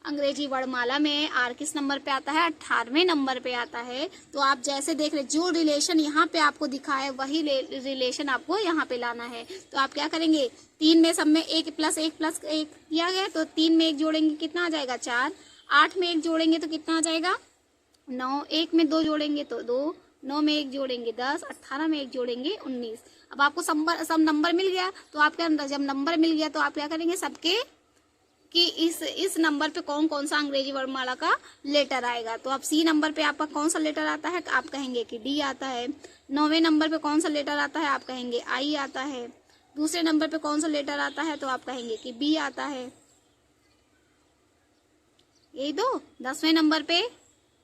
A: अंग्रेजी वर्णमाला में R किस नंबर पे आता है, 18वें नंबर पे आता है। तो आप जैसे देख रहे, जो रिलेशन यहाँ पे आपको दिखा है वही रिलेशन आपको यहाँ पे लाना है। तो आप क्या करेंगे, 3 में सब में 1 + 1 + 1 किया गया, तो 3 में 1 जोड़ेंगे कितना आ जाएगा, 4। 8 में 1 जोड़ेंगे तो कितना आ जाएगा, 9। 1 में 2 जोड़ेंगे तो 2। 9 में 1 जोड़ेंगे 10। 18 में 1 जोड़ेंगे 19। अब आपको सब नंबर मिल गया। तो आपके जब नंबर मिल गया तो आप क्या करेंगे, सबके कि इस नंबर पे कौन कौन सा अंग्रेजी वर्णमाला का लेटर आएगा। तो अब C नंबर पे आपका कौन सा लेटर आता है, आप कहेंगे कि D आता है। 9वें नंबर पे कौन सा लेटर आता है, आप कहेंगे I आता है। दूसरे नंबर पे कौन सा लेटर आता है, तो आप कहेंगे कि B आता है। यही दो। 10वें नंबर पे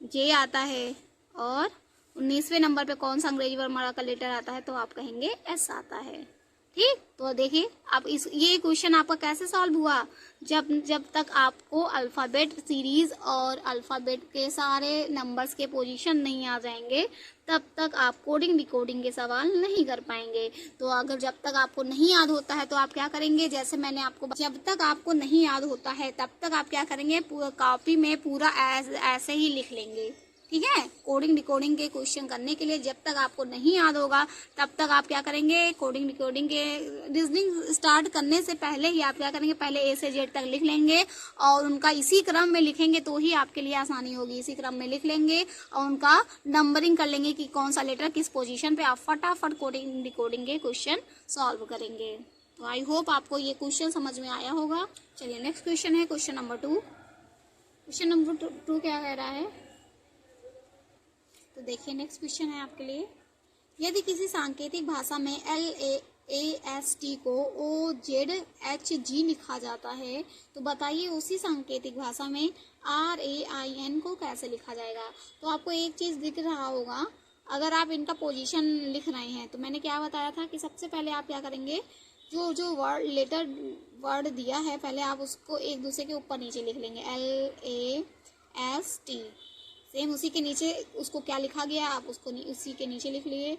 A: J आता है। और 19वें नंबर पे कौन सा अंग्रेजी वर्णमाला का लेटर आता है, तो आप कहेंगे S आता है। ठीक, तो देखिए अब ये क्वेश्चन आपका कैसे सॉल्व हुआ, जब तक आपको अल्फ़ाबेट सीरीज और अल्फ़ाबेट के सारे नंबर्स के पोजीशन नहीं आ जाएंगे तब तक आप कोडिंग डिकोडिंग के सवाल नहीं कर पाएंगे। तो अगर जब तक आपको नहीं याद होता है तो आप क्या करेंगे, जैसे मैंने आपको, जब तक आपको नहीं याद होता है तब तक आप क्या करेंगे, कॉपी में पूरा ऐसे ही लिख लेंगे। ठीक है, कोडिंग डिकोडिंग के क्वेश्चन करने के लिए जब तक आपको नहीं याद होगा तब तक आप क्या करेंगे, कोडिंग डिकोडिंग के रीजनिंग स्टार्ट करने से पहले ही आप क्या करेंगे, पहले A से Z तक लिख लेंगे और उनका इसी क्रम में लिखेंगे तो ही आपके लिए आसानी होगी। इसी क्रम में लिख लेंगे और उनका नंबरिंग कर लेंगे कि कौन सा लेटर किस पोजीशन पे, आप फटाफट कोडिंग डिकोडिंग के क्वेश्चन सॉल्व करेंगे। तो आई होप आपको ये क्वेश्चन समझ में आया होगा। चलिए नेक्स्ट क्वेश्चन है क्वेश्चन नंबर 2। क्वेश्चन नंबर 2 क्या कह रहा है, तो देखिए नेक्स्ट क्वेश्चन है आपके लिए, यदि किसी सांकेतिक भाषा में LAST को OZHG लिखा जाता है तो बताइए उसी सांकेतिक भाषा में RAIN को कैसे लिखा जाएगा। तो आपको एक चीज़ दिख रहा होगा, अगर आप इनका पोजीशन लिख रहे हैं तो मैंने क्या बताया था कि सबसे पहले आप क्या करेंगे, जो वर्ड दिया है पहले आप उसको एक दूसरे के ऊपर नीचे लिख लेंगे। LAST सेम उसी के नीचे उसको क्या लिखा गया आप उसको उसी के नीचे लिख लिए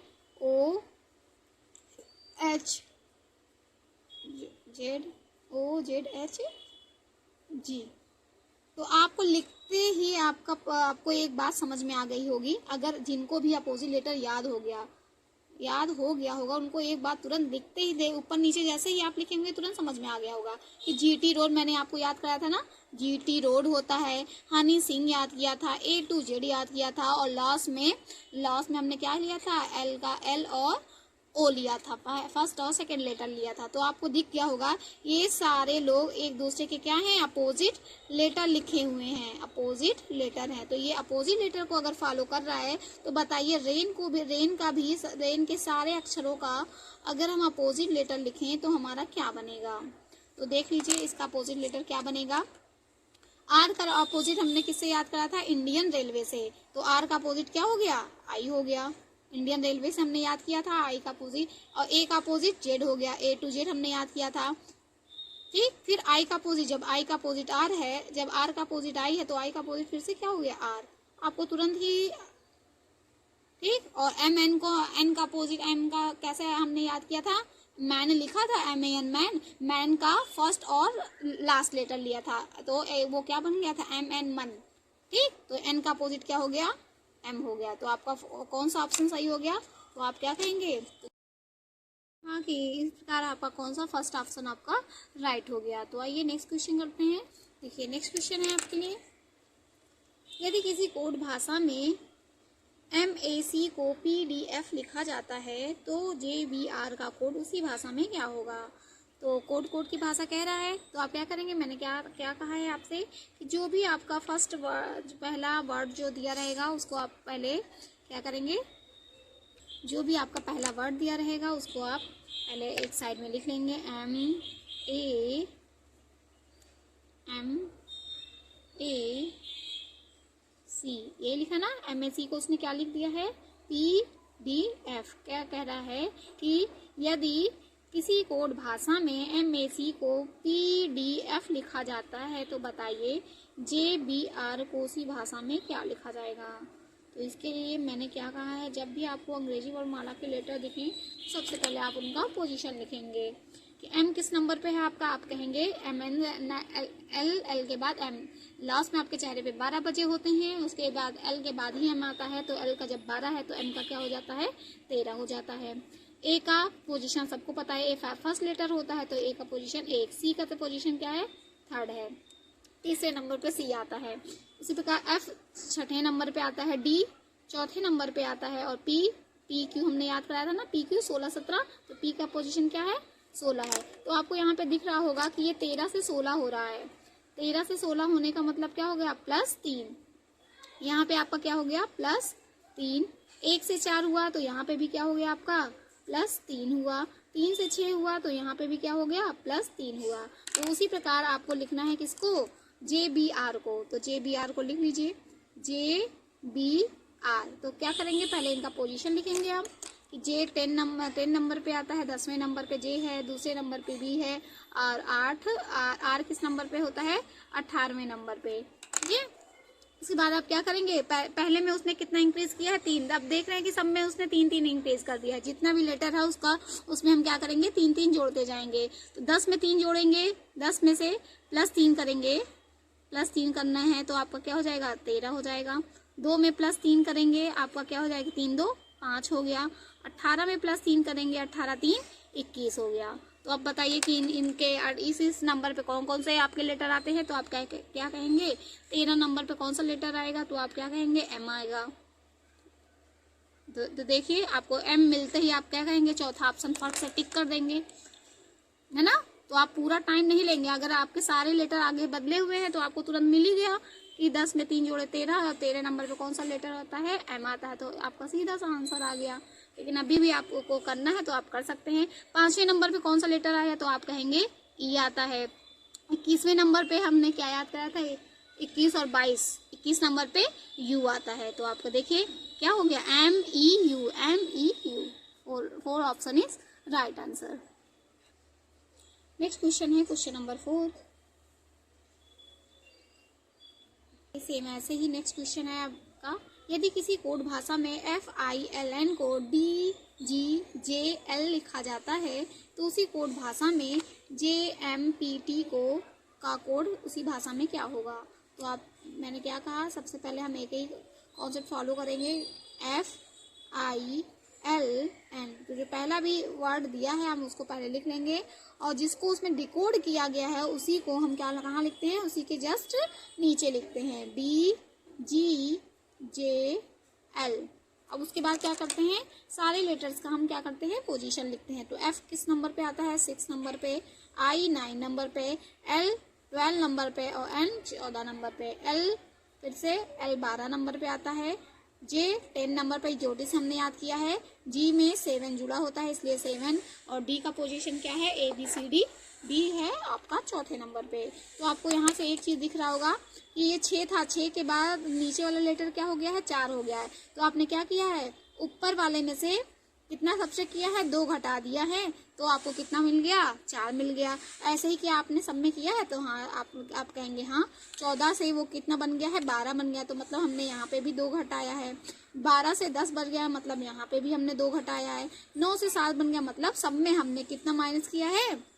A: OZHG। तो आपको लिखते ही आपको एक बात समझ में आ गई होगी, अगर जिनको भी अपोजिट लेटर याद हो गया होगा उनको एक बात तुरंत दिखते ही ऊपर नीचे जैसे ही आप लिखेंगे तुरंत समझ में आ गया होगा कि GT रोड मैंने आपको याद कराया था ना, GT रोड होता है। हनी सिंह याद किया था, A to Z याद किया था, और लास्ट में हमने क्या लिया था, L का L और O लिया था, फर्स्ट और सेकंड लेटर लिया था। तो आपको दिख गया होगा ये सारे लोग एक दूसरे के क्या हैं, अपोजिट लेटर लिखे हुए हैं, अपोजिट लेटर हैं। तो ये अपोजिट लेटर को अगर फॉलो कर रहा है तो बताइए रेन के सारे अक्षरों का अगर हम अपोजिट लेटर लिखें तो हमारा क्या बनेगा। तो देख लीजिए इसका अपोजिट लेटर क्या बनेगा। आर का अपोजिट हमने किससे याद करा था, इंडियन रेलवे से। तो आर का अपोजिट क्या हो गया, आई हो गया। इंडियन रेलवे से हमने याद किया था आई का अपोजिट, और ए का अपोजिट जेड हो गया, A to Z हमने याद किया था। ठीक, फिर आई का अपोजिट, जब आई का अपोजिट आर है, जब आर का अपोजिट आई है तो आई का अपोजिट फिर से क्या हो गया, आर। आपको तुरंत ही ठीक। और एन का अपोजिट एम का कैसे हमने याद किया था, मैन लिखा था, MAN मैन का फर्स्ट और लास्ट लेटर लिया था तो वो क्या बन गया था, MN मन। ठीक, तो एन का अपोजिट क्या हो गया, M हो गया। तो आपका कौन सा ऑप्शन सही हो गया, तो आप क्या कहेंगे, हाँ कि इस प्रकार आपका कौन सा फर्स्ट ऑप्शन आपका राइट हो गया। तो आइए नेक्स्ट क्वेश्चन करते हैं। देखिए नेक्स्ट क्वेश्चन है आपके लिए, यदि किसी कोड भाषा में MAC को PDF लिखा जाता है तो JBR का कोड उसी भाषा में क्या होगा। तो कोड की भाषा कह रहा है तो आप क्या करेंगे, मैंने क्या कहा है आपसे कि जो भी आपका फर्स्ट वर्ड, पहला वर्ड जो दिया रहेगा उसको आप पहले क्या करेंगे, जो भी आपका पहला वर्ड दिया रहेगा उसको आप पहले एक साइड में लिख लेंगे, MAC ये लिखा ना, MAC को उसने क्या लिख दिया है, PDF। क्या कह रहा है कि यदि किसी कोड भाषा में MAC को PDF लिखा जाता है तो बताइए JBR को उसी भाषा में क्या लिखा जाएगा। तो इसके लिए मैंने क्या कहा है, जब भी आपको अंग्रेजी वर्णमाला के लेटर दिखें सबसे पहले आप उनका पोजीशन लिखेंगे कि M किस नंबर पे है आपका, आप कहेंगे MN, L के बाद M। लास्ट में आपके चेहरे पे 12 बजे होते हैं, उसके बाद L के बाद ही M आता है, तो L का जब 12 है तो M का क्या हो जाता है, 13 हो जाता है। A का पोजीशन सबको पता है, A फर्स्ट लेटर होता है तो A का पोजीशन 1, C का तो पोजीशन क्या है, 3rd है, तीसरे नंबर पे C आता है। इसी प्रकार F छठे नंबर पे आता है, D चौथे नंबर पे आता है, और PQ हमने याद कराया था ना, PQ 16 17, तो P का पोजीशन क्या है, 16 है। तो आपको यहाँ पे दिख रहा होगा कि ये 13 से 16 हो रहा है, 13 से 16 होने का मतलब क्या हो गया, +3। यहाँ पे आपका क्या हो गया, +3। 1 से 4 हुआ तो यहाँ पे भी क्या हो गया आपका, +3 हुआ। 3 से 6 हुआ तो यहाँ पे भी क्या हो गया, +3 हुआ। तो उसी प्रकार आपको लिखना है किसको, JBR को। तो JBR को लिख लीजिए, JBR। तो क्या करेंगे, पहले इनका पोजीशन लिखेंगे हम कि J 10 नंबर पे आता है, 10वें नंबर पे J है, दूसरे नंबर पे B है, और R किस नंबर पे होता है, 18वें नंबर पे। ठीक है, उसके बाद आप क्या करेंगे, पहले में उसने कितना इंक्रीज किया है, 3। अब देख रहे हैं कि सब में उसने 3 इंक्रीज कर दिया है, जितना भी लेटर है उसका उसमें हम क्या करेंगे, 3 जोड़ते जाएंगे। तो 10 में 3 जोड़ेंगे, 10 में से +3 करेंगे, +3 करना है तो आपका क्या हो जाएगा, 13 हो जाएगा। 2 में +3 करेंगे, आपका क्या हो जाएगा, 3 2 5 हो गया। 18 में +3 करेंगे, 18 3 21 हो गया। तो अब बताइए कि इनके इस नंबर पे कौन कौन से आपके लेटर आते हैं। तो आप क्या कहेंगे, 13 नंबर पे कौन सा लेटर आएगा, तो आप क्या कहेंगे, M आएगा। तो देखिए आपको M मिलते ही आप क्या कहेंगे, चौथा ऑप्शन फर्स्ट से टिक कर देंगे, है ना। तो आप पूरा टाइम नहीं लेंगे, अगर आपके सारे लेटर आगे बदले हुए हैं तो आपको तुरंत मिल ही गया कि 10 में 3 जोड़े 13, और 13 नंबर पे कौन सा लेटर आता है, M आता है। तो आपका सीधा सा आंसर आ गया। लेकिन अभी भी आपको करना है तो आप कर सकते हैं। 5वें नंबर पे कौन सा लेटर आया तो आप कहेंगे ई आता है। 21वें नंबर पे हमने क्या याद कराया था, 21 और 22, 21 नंबर पे यू आता है। तो आपको देखिए क्या हो गया, MEU, MEU। Four option is right answer. Next question है क्वेश्चन नंबर 4। सेम ऐसे ही नेक्स्ट क्वेश्चन है आपका, यदि किसी कोड भाषा में FILN को DGJL लिखा जाता है तो उसी कोड भाषा में JMPT का कोड उसी भाषा में क्या होगा। तो मैंने क्या कहा, सबसे पहले हम एक ही कॉन्सेप्ट फॉलो करेंगे, FILN। तो जो पहला भी वर्ड दिया है हम उसको पहले लिख लेंगे, और जिसको उसमें डिकोड किया गया है उसी को हम क्या कहाँ लिखते हैं, उसी के जस्ट नीचे लिखते हैं DGJL। अब उसके बाद क्या करते हैं, सारे लेटर्स का हम क्या करते हैं, पोजीशन लिखते हैं। तो F किस नंबर पे आता है, 6 नंबर पे, I 9 नंबर पे, L 12 नंबर पे और N 14 नंबर पे, L फिर से L 12 नंबर पे आता है, J 10 नंबर पे ज्योतिष हमने याद किया है, G में 7 जुड़ा होता है इसलिए 7, और D का पोजीशन क्या है, ABCD, B है आपका चौथे नंबर पे। तो आपको यहाँ से एक चीज़ दिख रहा होगा कि ये 6 था, 6 के बाद नीचे वाला लेटर क्या हो गया है, 4 हो गया है। तो आपने क्या किया है, ऊपर वाले में से कितना सब्ट्रैक्ट किया है, 2 घटा दिया है, तो आपको कितना मिल गया, 4 मिल गया। ऐसे ही क्या आपने सब में किया है, तो हाँ आप कहेंगे हाँ 14 से वो कितना बन गया है, 12 बन गया, तो मतलब हमने यहाँ पे भी 2 घटाया है। 12 से 10 बन गया मतलब यहाँ पे भी हमने 2 घटाया है। 9 से 7 बन गया मतलब सब में हमने कितना माइनस किया है,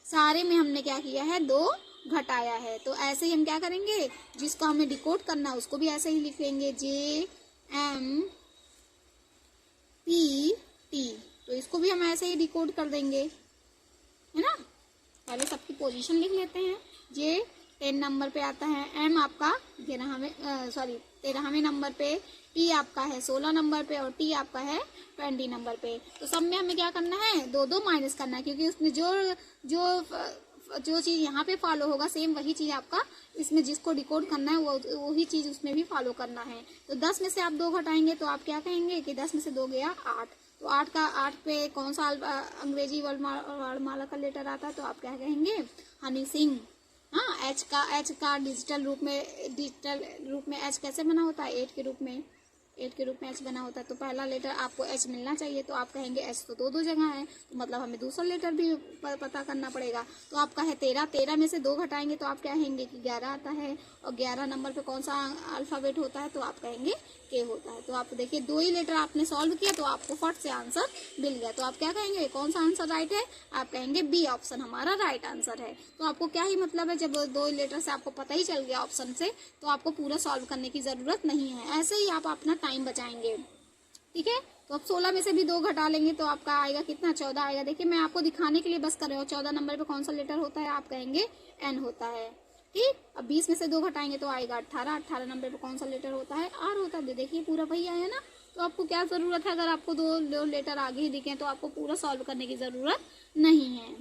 A: सारे में हमने क्या किया है, 2 घटाया है। तो ऐसे ही हम क्या करेंगे, जिसको हमें डिकोड करना है उसको भी ऐसे ही लिख लेंगे, JMPT। तो इसको भी हम ऐसे ही डिकोड कर देंगे, है ना। पहले सबकी पोजीशन लिख लेते हैं। J 10 नंबर पे आता है, M आपका 13वें नंबर पे, T आपका है 16 नंबर पे और T आपका है 20 नंबर पे। तो सब में हमें क्या करना है, 2 माइनस करना है, क्योंकि उसमें जो चीज़ यहाँ पे फॉलो होगा सेम वही चीज़ आपका इसमें जिसको डिकोड करना है वही चीज़ उसमें भी फॉलो करना है। तो 10 में से आप 2 घटाएंगे तो आप क्या कहेंगे कि 10 में से 2 गया 8। तो 8 पे कौन सा अंग्रेजी वर्णमाला का लेटर आता है, तो आप क्या कहेंगे, हनी सिंह। हाँ, एच का डिजिटल रूप में एच कैसे बना होता है, 8 के रूप में एच बना होता है। तो पहला लेटर आपको एच मिलना चाहिए, तो आप कहेंगे एच तो 2 जगह है, तो मतलब हमें दूसरा लेटर भी पता करना पड़ेगा। तो आपका है 13 में से 2 घटाएंगे तो आप कहेंगे कि 11 आता है, और 11 नंबर पे कौन सा अल्फ़ाबेट होता है, तो आप कहेंगे के होता है। तो आप देखिए 2 ही लेटर आपने सॉल्व किया तो आपको फट से आंसर मिल गया। तो आप क्या कहेंगे, कौन सा आंसर राइट है, आप कहेंगे बी ऑप्शन हमारा राइट आंसर है। तो आपको क्या ही मतलब है, जब 2 लेटर से आपको पता ही चल गया ऑप्शन से, तो आपको पूरा सॉल्व करने की ज़रूरत नहीं है। ऐसे ही आप अपना टाइम बचाएंगे, ठीक है। तो अब 16 में से भी 2 घटा लेंगे तो आपका आएगा कितना, 14 आएगा। देखिए मैं आपको दिखाने के लिए बस कर रही हूँ, 14 नंबर पे कौन सा लेटर होता है, आप कहेंगे एन होता है, ठीक। अब 20 में से 2 घटाएंगे तो आएगा 18 नंबर पे कौन सा लेटर होता है, आर होता है। देखिए पूरा वही आया ना। तो आपको क्या ज़रूरत है, अगर आपको 2 लेटर आगे ही दिखे तो आपको पूरा सॉल्व करने की ज़रूरत नहीं है।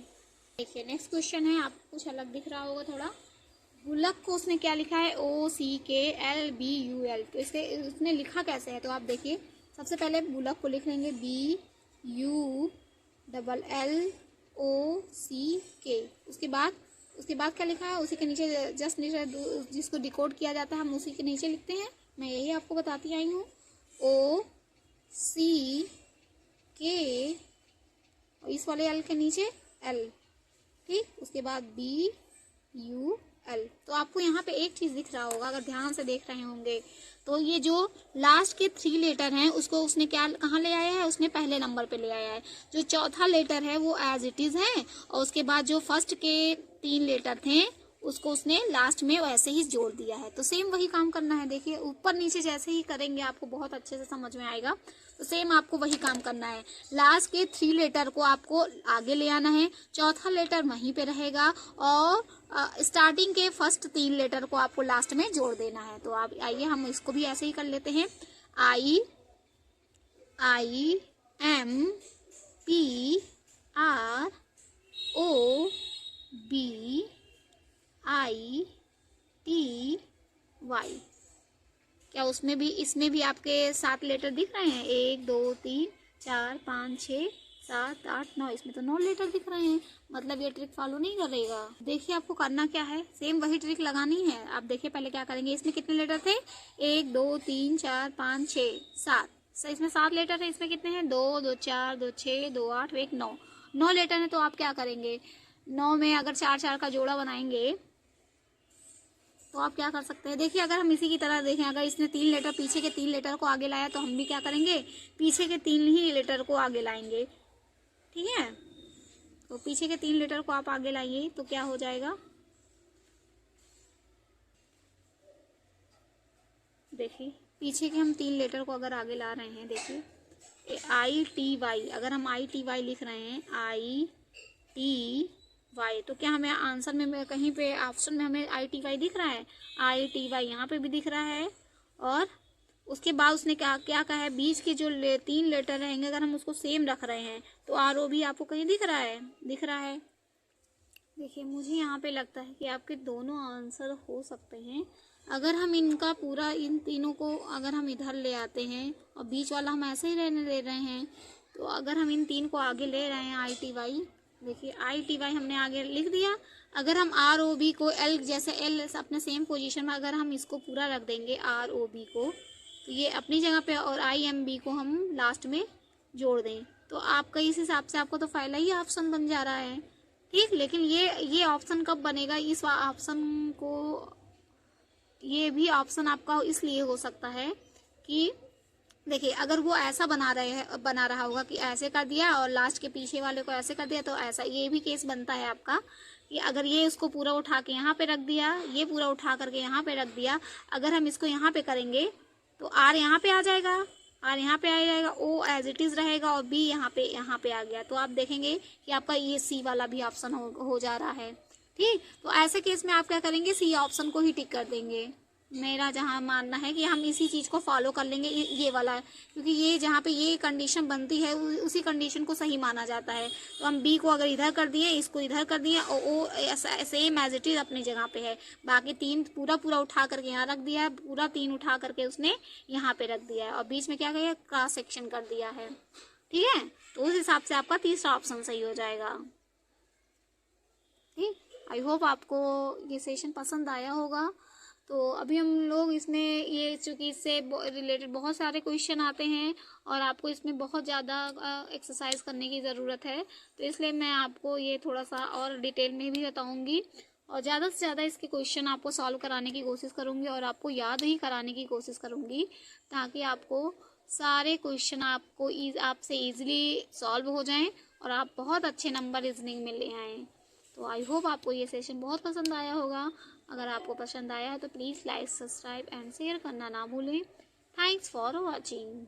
A: देखिए नेक्स्ट क्वेश्चन है, आपको कुछ अलग दिख रहा होगा थोड़ा। गुल्लक को उसने क्या लिखा है, OCKLBUL। तो उसने लिखा कैसे है, तो आप देखिए सबसे पहले गुल्लक को लिख लेंगे BULLOCK। उसके बाद क्या लिखा है, उसी के नीचे जस्ट नीचे जिसको डिकोड किया जाता है हम उसी के नीचे लिखते हैं। मैं यही आपको बताती आई हूँ, OCK और इस वाले L के नीचे L, ठीक। उसके बाद BUL। तो आपको यहाँ पे एक चीज़ दिख रहा होगा, अगर ध्यान से देख रहे होंगे तो ये जो लास्ट के 3 लेटर हैं उसको उसने कहाँ ले आया है, उसने पहले नंबर पे ले आया है। जो चौथा लेटर है वो एज इट इज़ है, और उसके बाद जो फर्स्ट के 3 लेटर थे उसको उसने लास्ट में वैसे ही जोड़ दिया है। तो सेम वही काम करना है। देखिए ऊपर नीचे जैसे ही करेंगे आपको बहुत अच्छे से समझ में आएगा। तो सेम आपको वही काम करना है, लास्ट के 3 लेटर को आपको आगे ले आना है, चौथा लेटर वहीं पे रहेगा, और स्टार्टिंग के फर्स्ट 3 लेटर को आपको लास्ट में जोड़ देना है। तो आप आइए हम इसको भी ऐसे ही कर लेते हैं, IMPROBITY। क्या इसमें भी आपके 7 लेटर दिख रहे हैं, 1 2 3 4 5 6 7 8 9, इसमें तो 9 लेटर दिख रहे हैं, मतलब ये ट्रिक फॉलो नहीं करेगा। देखिए आपको करना क्या है, सेम वही ट्रिक लगानी है। आप देखिए पहले क्या करेंगे, इसमें कितने लेटर थे, 1 2 3 4 5 6 7, इसमें 7 लेटर है, इसमें कितने हैं, 2 2 4 2 6 2 8 1 9, 9 लेटर है। तो आप क्या करेंगे, 9 में अगर 4 4 का जोड़ा बनाएंगे तो आप क्या कर सकते हैं, देखिए अगर हम इसी की तरह देखें, अगर इसने 3 लेटर, पीछे के 3 लेटर को आगे लाया तो हम भी क्या करेंगे, पीछे के 3 ही लेटर को आगे लाएंगे। ठीक है, तो पीछे के 3 लेटर को आप आगे लाइए तो क्या हो जाएगा, देखिए पीछे के हम 3 लेटर को अगर आगे ला रहे हैं, देखिए ITY, अगर हम ITY लिख रहे हैं ITY, तो क्या हमें आंसर में कहीं पे ऑप्शन में हमें ITY दिख रहा है, ITY यहाँ पे भी दिख रहा है। और उसके बाद उसने क्या क्या कहा है, बीच के जो 3 लेटर रहेंगे अगर हम उसको सेम रख रहे हैं तो RO भी आपको कहीं दिख रहा है, दिख रहा है। देखिए मुझे यहाँ पे लगता है कि आपके दोनों आंसर हो सकते हैं अगर हम इनका पूरा, इन तीनों को अगर हम इधर ले आते हैं और बीच वाला हम ऐसे ही रहने दे रहे हैं, तो अगर हम इन 3 को आगे ले रहे हैं ITY, देखिए ITY हमने आगे लिख दिया। अगर हम ROB को L, जैसे L अपने सेम पोजीशन में अगर हम इसको पूरा रख देंगे ROB को, तो ये अपनी जगह पे, और IMB को हम लास्ट में जोड़ दें, तो आपका इस हिसाब से आपको तो पहला ही ऑप्शन बन जा रहा है। ठीक, लेकिन ये ऑप्शन कब बनेगा, इस ऑप्शन को, ये भी ऑप्शन आपका इसलिए हो सकता है कि देखिए अगर वो ऐसा बना रहा होगा कि ऐसे कर दिया और लास्ट के पीछे वाले को ऐसे कर दिया, तो ऐसा ये भी केस बनता है आपका कि अगर ये इसको पूरा उठा के यहाँ पे रख दिया, ये पूरा उठा करके यहाँ पे रख दिया, अगर हम इसको यहाँ पे करेंगे तो R यहाँ पे आ जाएगा, R यहाँ पे आ जाएगा, O एज इट इज़ रहेगा और B यहाँ पे आ गया, तो आप देखेंगे कि आपका ये C वाला भी ऑप्शन हो जा रहा है। ठीक, तो ऐसे केस में आप क्या करेंगे, C ऑप्शन को ही टिक कर देंगे। मेरा जहाँ मानना है कि हम इसी चीज़ को फॉलो कर लेंगे, ये वाला, क्योंकि ये जहाँ पे ये कंडीशन बनती है उसी कंडीशन को सही माना जाता है। तो हम B को अगर इधर कर दिए, इसको इधर कर दिए, और O same as it is अपनी जगह पे है, बाकी 3 पूरा उठा करके यहाँ रख दिया है, पूरा 3 उठा करके उसने यहाँ पे रख दिया है, और बीच में क्या किया, क्रॉस सेक्शन कर दिया है। ठीक है, तो उस हिसाब से आपका तीसरा ऑप्शन सही हो जाएगा। ठीक, आई होप आपको ये सेशन पसंद आया होगा। तो अभी हम लोग इसमें, ये चूँकि इससे रिलेटेड बहुत सारे क्वेश्चन आते हैं और आपको इसमें बहुत ज़्यादा एक्सरसाइज करने की ज़रूरत है, तो इसलिए मैं आपको ये थोड़ा सा और डिटेल में भी बताऊंगी और ज़्यादा से ज़्यादा इसके क्वेश्चन आपको सॉल्व कराने की कोशिश करूंगी और आपको याद ही कराने की कोशिश करूंगी, ताकि आपको सारे क्वेश्चन आपसे ईजिली सॉल्व हो जाएँ और आप बहुत अच्छे नंबर रीजनिंग में ले आएँ। तो आई होप आपको ये सेशन बहुत पसंद आया होगा। अगर आपको पसंद आया है तो please like, subscribe and share करना ना भूलें। Thanks for watching.